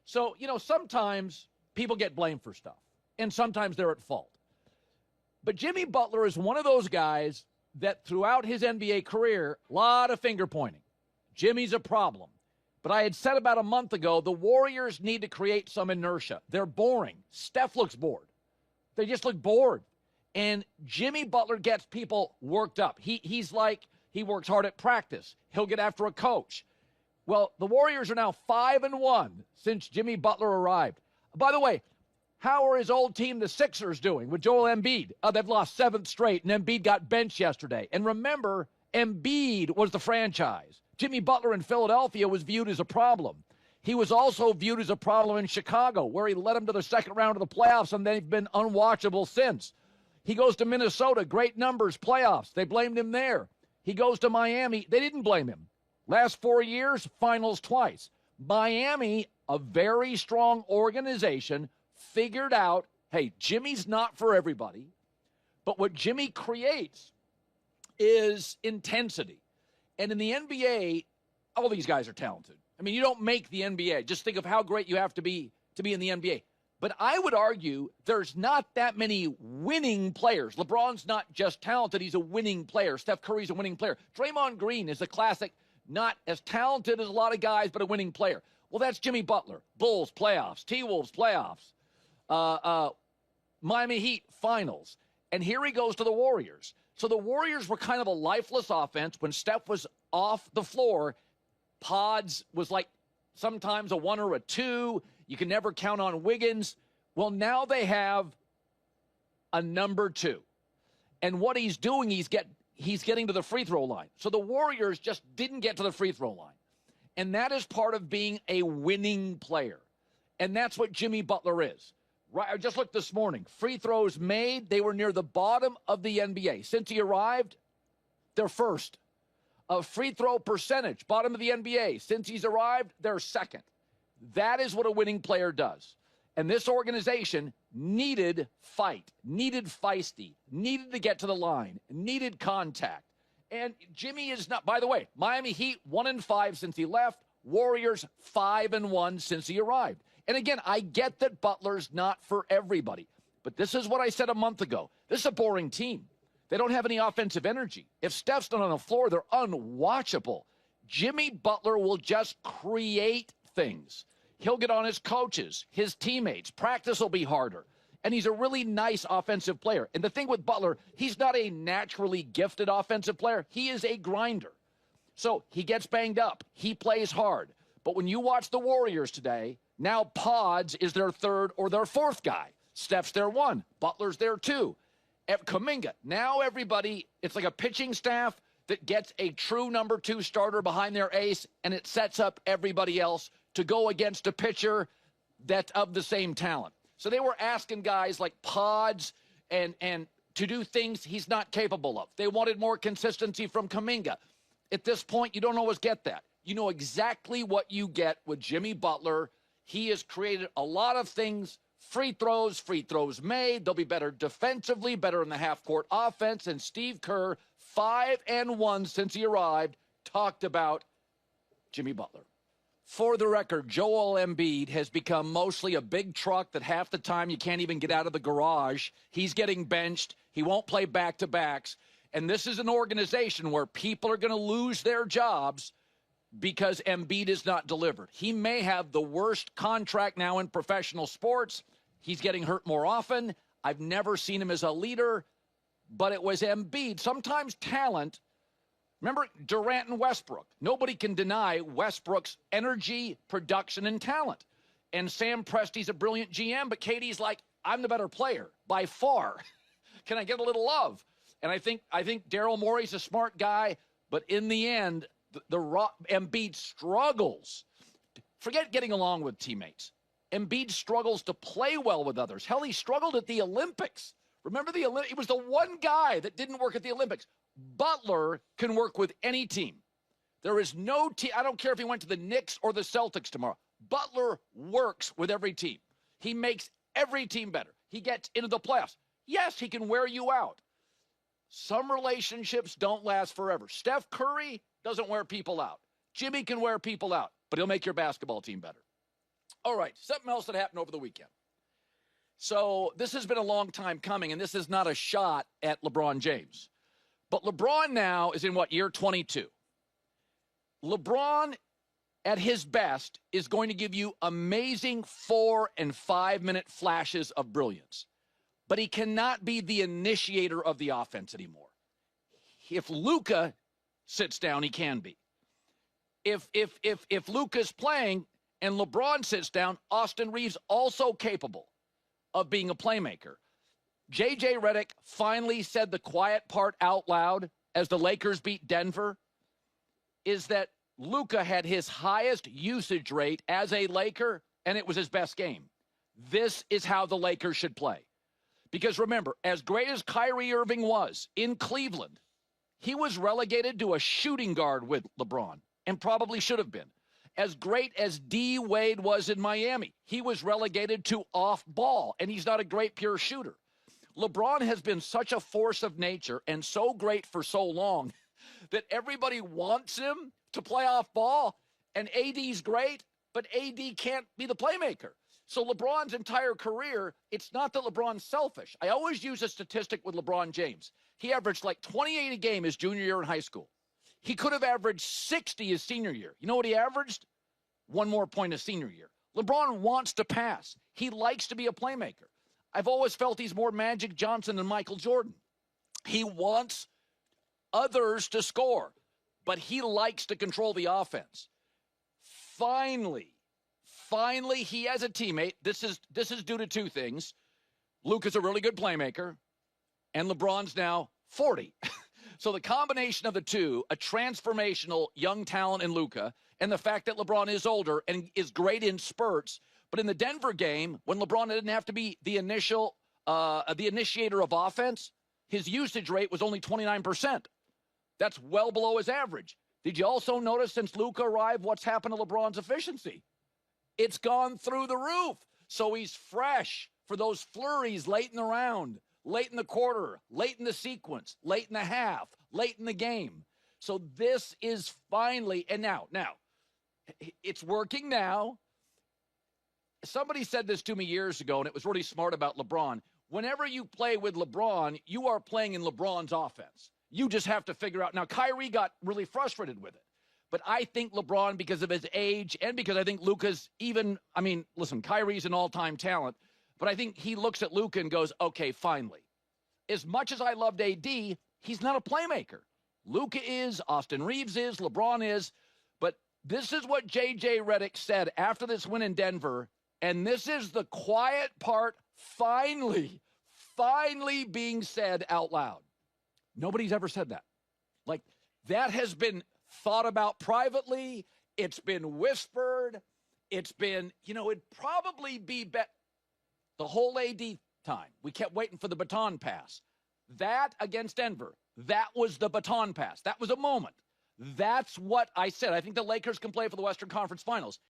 So, sometimes people get blamed for stuff, and sometimes they're at fault. But Jimmy Butler is one of those guys that throughout his NBA career, a lot of finger pointing. Jimmy's a problem. But I had said about a month ago, the Warriors need to create some inertia. They're boring. Steph looks bored. They just look bored. And Jimmy Butler gets people worked up. He's like, he works hard at practice. He'll get after a coach. Well, the Warriors are now 5-1 since Jimmy Butler arrived. By the way, how are his old team, the Sixers, doing with Joel Embiid? They've lost 7th straight, and Embiid got benched yesterday. And remember, Embiid was the franchise. Jimmy Butler in Philadelphia was viewed as a problem. He was also viewed as a problem in Chicago, where he led them to the second round of the playoffs, and they've been unwatchable since. He goes to Minnesota, great numbers, playoffs. They blamed him there. He goes to Miami. They didn't blame him. Last 4 years, finals twice. Miami, a very strong organization, figured out, hey, Jimmy's not for everybody, but what Jimmy creates is intensity. And in the NBA, all these guys are talented. I mean, you don't make the NBA. Just think of how great you have to be in the NBA. But I would argue there's not that many winning players. LeBron's not just talented, he's a winning player. Steph Curry's a winning player. Draymond Green is a classic, not as talented as a lot of guys, but a winning player. Well, that's Jimmy Butler. Bulls, playoffs. T-Wolves, playoffs. Miami Heat, finals. And here he goes to the Warriors. So the Warriors were kind of a lifeless offense. When Steph was off the floor, Pods was like sometimes a 1 or a 2. You can never count on Wiggins. Well, now they have a number 2. And what he's doing, he's getting to the free throw line. So the Warriors just didn't get to the free throw line. And that is part of being a winning player. And that's what Jimmy Butler is. Right, I just looked this morning. Free throws made, they were near the bottom of the NBA. Since he arrived, they're first. Free throw percentage, bottom of the NBA. Since he's arrived, they're second. That is what a winning player does. And this organization needed fight, needed feisty, needed to get to the line, needed contact. And Jimmy is not, by the way, Miami Heat 1-5 since he left, Warriors 5-1 since he arrived. And again, I get that Butler's not for everybody. But this is what I said a month ago. This is a boring team. They don't have any offensive energy. If Steph's not on the floor, they're unwatchable. Jimmy Butler will just create things. He'll get on his coaches, his teammates. Practice will be harder. And he's a really nice offensive player. And the thing with Butler, he's not a naturally gifted offensive player. He is a grinder. So he gets banged up. He plays hard. But when you watch the Warriors today, now Pods is their third or their fourth guy. Steph's their 1. Butler's their 2. Kuminga. Now everybody, it's like a pitching staff that gets a true number 2 starter behind their ace, and it sets up everybody else to go against a pitcher that's of the same talent. So they were asking guys like Pods and to do things he's not capable of. They wanted more consistency from Kuminga. At this point, you don't always get that. You know exactly what you get with Jimmy Butler. He has created a lot of things. Free throws made. They'll be better defensively, better in the half-court offense. And Steve Kerr, 5-1 since he arrived, talked about Jimmy Butler. For the record, Joel Embiid has become mostly a big truck that half the time you can't even get out of the garage. He's getting benched. He won't play back-to-backs. And this is an organization where people are going to lose their jobs because Embiid is not delivered. He may have the worst contract now in professional sports. He's getting hurt more often. I've never seen him as a leader, but it was Embiid. Sometimes talent. Remember Durant and Westbrook. Nobody can deny Westbrook's energy, production, and talent. And Sam Presti's a brilliant GM, but Katie's like, I'm the better player by far. Can I get a little love? And I think Daryl Morey's a smart guy, but in the end, Embiid struggles. Forget getting along with teammates. Embiid struggles to play well with others. Hell, he struggled at the Olympics. Remember the Olympics? He was the one guy that didn't work at the Olympics. Butler can work with any team. There is no team. I don't care if he went to the Knicks or the Celtics tomorrow. Butler works with every team. He makes every team better. He gets into the playoffs. Yes, he can wear you out. Some relationships don't last forever. Steph Curry doesn't wear people out. Jimmy can wear people out, but he'll make your basketball team better. All right, something else that happened over the weekend. So this has been a long time coming, and this is not a shot at LeBron James. But LeBron now is in what, year 22? LeBron, at his best, is going to give you amazing 4 and 5 minute flashes of brilliance. But he cannot be the initiator of the offense anymore. If Luka sits down, he can be. If Luka's playing and LeBron sits down, Austin Reeves also capable of being a playmaker. J.J. Redick finally said the quiet part out loud as the Lakers beat Denver, is that Luka had his highest usage rate as a Laker, and it was his best game. This is how the Lakers should play. Because remember, as great as Kyrie Irving was in Cleveland, he was relegated to a shooting guard with LeBron, and probably should have been. As great as D. Wade was in Miami, he was relegated to off ball, and he's not a great pure shooter. LeBron has been such a force of nature and so great for so long that everybody wants him to play off ball, and AD's great, but AD can't be the playmaker. So LeBron's entire career, it's not that LeBron's selfish. I always use a statistic with LeBron James. He averaged like 28 a game his junior year in high school. He could have averaged 60 his senior year. You know what he averaged? 1 more point his senior year. LeBron wants to pass. He likes to be a playmaker. I've always felt he's more Magic Johnson than Michael Jordan. He wants others to score, but he likes to control the offense. Finally, he has a teammate. This is due to 2 things. Luka's a really good playmaker, and LeBron's now 40. So the combination of the two, a transformational young talent in Luka, and the fact that LeBron is older and is great in spurts. But in the Denver game, when LeBron didn't have to be the initiator of offense, his usage rate was only 29%. That's well below his average. Did you also notice since Luka arrived what's happened to LeBron's efficiency? It's gone through the roof. So he's fresh for those flurries late in the round, late in the quarter, late in the sequence, late in the half, late in the game. So this is finally, and now, it's working now. Somebody said this to me years ago, and it was really smart about LeBron. Whenever you play with LeBron, you are playing in LeBron's offense. You just have to figure out. Now, Kyrie got really frustrated with it. But I think LeBron, because of his age and because I think Luka's listen, Kyrie's an all-time talent, but I think he looks at Luka and goes, okay, finally. As much as I loved AD, he's not a playmaker. Luka is, Austin Reeves is, LeBron is. But this is what J.J. Redick said after this win in Denver, and this is the quiet part finally being said out loud. Nobody's ever said that. Like, that has been thought about privately. It's been whispered. It's been, it'd probably be the whole AD time. We kept waiting for the baton pass. That against Denver, that was the baton pass. That was a moment. That's what I said. I think the Lakers can play for the Western Conference Finals.